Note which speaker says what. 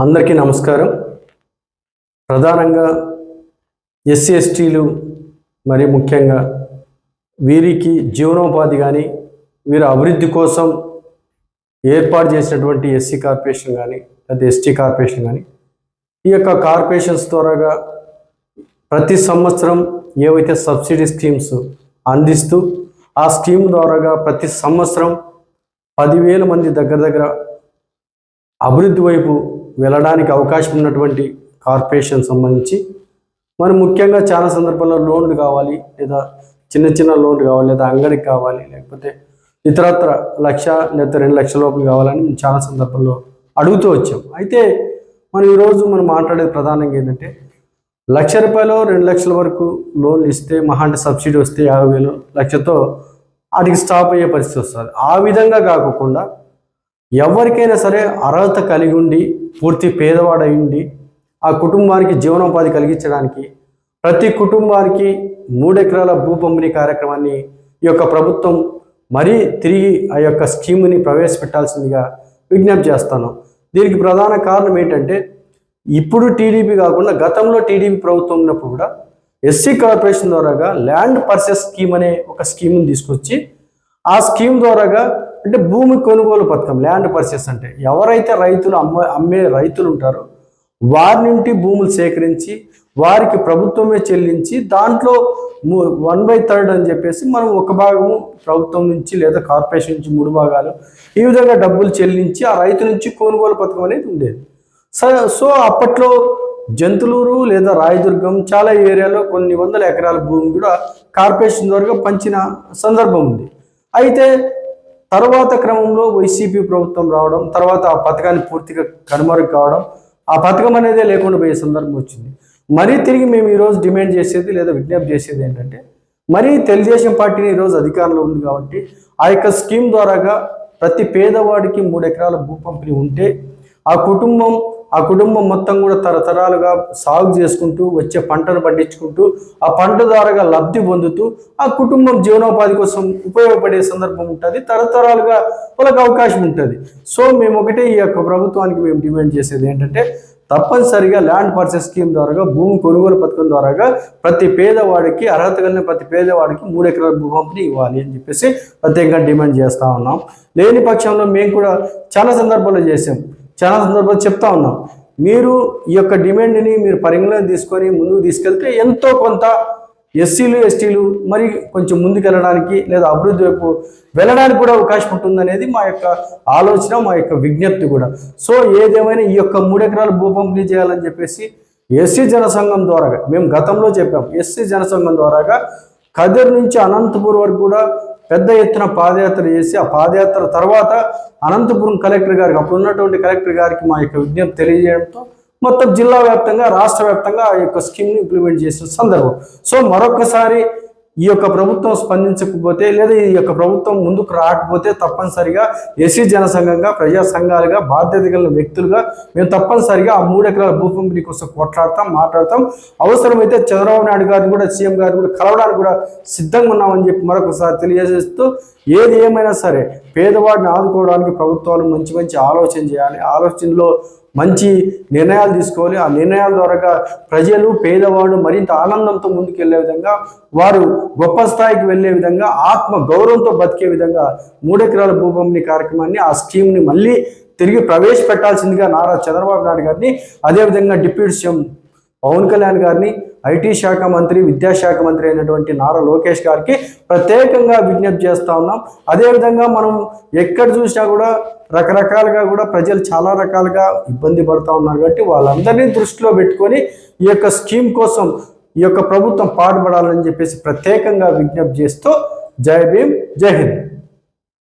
Speaker 1: అందరికీ నమస్కారం. ప్రధానంగా ఎస్సీ ఎస్టీలు మరి ముఖ్యంగా వీరికి జీవనోపాధి కానీ వీరి అభివృద్ధి కోసం ఏర్పాటు చేసినటువంటి ఎస్సీ కార్పొరేషన్ కానీ లేదా ఎస్టీ కార్పొరేషన్ కానీ ఈ యొక్క కార్పొరేషన్స్ ద్వారాగా ప్రతి సంవత్సరం ఏవైతే సబ్సిడీ స్కీమ్స్ అందిస్తూ ఆ స్కీమ్ ద్వారాగా ప్రతి సంవత్సరం 10,000 మంది దగ్గర అభివృద్ధి వైపు వెళ్ళడానికి అవకాశం ఉన్నటువంటి కార్పొరేషన్ సంబంధించి మనం ముఖ్యంగా చాలా సందర్భాల్లో లోన్లు కావాలి, లేదా చిన్న లోన్లు కావాలి, లేదా అంగడికి కావాలి, లేకపోతే ఇతరత్ర 1,00,000 లేదా 2,00,000 లోపల కావాలని చాలా సందర్భాల్లో అడుగుతూ వచ్చాం. అయితే ఈరోజు మనం మాట్లాడేది ప్రధానంగా ఏంటంటే ₹1,00,000 2,00,000 వరకు లోన్లు ఇస్తే మహా అంటే సబ్సిడీ వస్తే 50,000 లక్షతో వాటికి స్టాప్ అయ్యే పరిస్థితి వస్తుంది. ఆ విధంగా కాకుండా ఎవరికైనా సరే అర్హత కలిగి ఉండి పూర్తి పేదవాడై ఉండి ఆ కుటుంబానికి జీవనోపాధి కలిగించడానికి ప్రతి కుటుంబానికి 3 ఎకరాల భూ పంపిణీ కార్యక్రమాన్ని ఈ యొక్క ప్రభుత్వం మరీ తిరిగి ఆ యొక్క స్కీమ్ని ప్రవేశపెట్టాల్సిందిగా విజ్ఞప్తి చేస్తాను. దీనికి ప్రధాన కారణం ఏంటంటే ఇప్పుడు టీడీపీ కాకుండా గతంలో టీడీపీ ప్రభుత్వం ఉన్నప్పుడు కూడా ఎస్సీ కార్పొరేషన్ ద్వారాగా ల్యాండ్ పర్చేస్ స్కీమ్ అనే ఒక స్కీమ్ని తీసుకొచ్చి ఆ స్కీమ్ ద్వారాగా అంటే భూమి కొనుగోలు పథకం, ల్యాండ్ పర్చేస్ అంటే ఎవరైతే రైతులు అమ్మే రైతులు ఉంటారో వారి నుండి భూములు సేకరించి వారికి ప్రభుత్వమే చెల్లించి దాంట్లో 1/3 అని చెప్పేసి మనం ఒక భాగము ప్రభుత్వం నుంచి లేదా కార్పొరేషన్ నుంచి 3 భాగాలు ఈ విధంగా డబ్బులు చెల్లించి ఆ రైతు నుంచి కొనుగోలు పథకం అనేది ఉండేది. సో అప్పట్లో జంతులూరు లేదా రాయదుర్గం చాలా ఏరియాలో కొన్ని వందల ఎకరాల భూమి కూడా కార్పొరేషన్ ద్వారా పంచిన సందర్భం ఉంది. అయితే తర్వాత క్రమంలో వైసీపీ ప్రభుత్వం రావడం, తర్వాత ఆ పథకాన్ని పూర్తిగా కనుమరుగు కావడం, ఆ పథకం అనేదే లేకుండా పోయే సందర్భం వచ్చింది. మరీ తిరిగి మేము ఈరోజు డిమాండ్ చేసేది లేదా విజ్ఞప్తి చేసేది ఏంటంటే మరీ తెలుగుదేశం పార్టీని ఈరోజు అధికారంలో ఉంది కాబట్టి ఆ యొక్క స్కీమ్ ద్వారాగా ప్రతి పేదవాడికి 3 ఎకరాల భూ పంపిణీ ఉంటే ఆ కుటుంబం మొత్తం కూడా తరతరాలుగా సాగు చేసుకుంటూ వచ్చే పంటను పండించుకుంటూ ఆ పంట ద్వారాగా లబ్ధి పొందుతూ ఆ కుటుంబం జీవనోపాధి కోసం ఉపయోగపడే సందర్భం ఉంటుంది, తరతరాలుగా వాళ్ళకి అవకాశం ఉంటుంది. సో మేము ఒకటే ఈ యొక్క ప్రభుత్వానికి మేము డిమాండ్ చేసేది ఏంటంటే తప్పనిసరిగా ల్యాండ్ పర్చేస్ స్కీమ్ ద్వారాగా భూమి కొనుగోలు పథకం ద్వారాగా ప్రతి పేదవాడికి అర్హత కలిగిన ప్రతి పేదవాడికి 3 ఎకరాల భూ పంపిణీ ఇవ్వాలి అని చెప్పేసి ప్రత్యేకంగా డిమాండ్ చేస్తూ ఉన్నాం. లేని పక్షంలో మేము కూడా చాలా సందర్భాల్లో చేసాం, చాలా సందర్భాలు చెప్తా ఉన్నాం. మీరు ఈ యొక్క డిమాండ్ని మీరు పరిగణలోకి తీసుకొని ముందుకు తీసుకెళ్తే ఎంతో కొంత ఎస్సీలు ఎస్టీలు మరి కొంచెం ముందుకెళ్ళడానికి లేదా అభివృద్ధి వైపు వెళ్ళడానికి కూడా అవకాశం ఉంటుందనేది మా యొక్క ఆలోచన, మా యొక్క విజ్ఞప్తి కూడా. సో ఏదేమైనా ఈ యొక్క 3 ఎకరాల భూ పంపిణీ చేయాలని చెప్పేసి ఎస్సీ జనసంఘం ద్వారాగా మేము గతంలో చెప్పాం. ఎస్సీ జనసంఘం ద్వారాగా కదిర్ నుంచి అనంతపురం వరకు కూడా పెద్ద ఎత్తున పాదయాత్ర చేసి ఆ పాదయాత్ర తర్వాత అనంతపురం కలెక్టర్ గారికి, అప్పుడు ఉన్నటువంటి కలెక్టర్ గారికి మా యొక్క విజ్ఞప్తి తెలియజేయడంతో మొత్తం జిల్లా వ్యాప్తంగా రాష్ట్ర వ్యాప్తంగా ఆ యొక్క స్కీమ్ని ఇంప్లిమెంట్ చేసిన సందర్భం. సో మరొకసారి ఈ యొక్క ప్రభుత్వం స్పందించకపోతే లేదా ఈ యొక్క ప్రభుత్వం ముందుకు రాకపోతే తప్పనిసరిగా ఎస్సీ జనసంఘంగా ప్రజా సంఘాలుగా బాధ్యత కలిగిన వ్యక్తులుగా మేము తప్పనిసరిగా ఆ 3 ఎకరాల భూ పంపిణీ కోసం మాట్లాడతాం. అవసరమైతే చంద్రబాబు నాయుడు గారిని కూడా సీఎం గారిని కూడా కలవడానికి కూడా సిద్ధంగా ఉన్నామని చెప్పి మరొకసారి తెలియజేస్తూ ఏది ఏమైనా సరే పేదవాడిని ఆదుకోవడానికి ప్రభుత్వాలు మంచి ఆలోచన చేయాలి, ఆలోచనలో మంచి నిర్ణయాలు తీసుకోవాలి. ఆ నిర్ణయాల ద్వారా ప్రజలు పేదవాడు మరింత ఆనందంతో ముందుకెళ్లే విధంగా, వారు గొప్ప స్థాయికి వెళ్లే విధంగా, ఆత్మ గౌరవంతో బతికే విధంగా 3 ఎకరాల భూ పంపిణీ కార్యక్రమాన్ని ఆ స్కీమ్ని మళ్ళీ తిరిగి ప్రవేశపెట్టాల్సిందిగా నారా చంద్రబాబు నాయుడు గారిని, అదేవిధంగా డిప్యూటీ సీఎం పవన్ కళ్యాణ్ గారిని, ఐటీ శాఖ మంత్రి, విద్యాశాఖ మంత్రి అయినటువంటి నారా లోకేష్ గారికి ప్రత్యేకంగా విజ్ఞప్తి చేస్తూ ఉన్నాం. అదేవిధంగా మనం ఎక్కడ చూసినా కూడా రకరకాలుగా కూడా ప్రజలు చాలా రకాలుగా ఇబ్బంది పడుతూ ఉన్నారు కాబట్టి వాళ్ళందరినీ దృష్టిలో పెట్టుకొని ఈ యొక్క స్కీమ్ కోసం ఈ యొక్క ప్రభుత్వం పాటుపడాలని చెప్పేసి ప్రత్యేకంగా విజ్ఞప్తి చేస్తూ జై భీమ్, జై హింద్.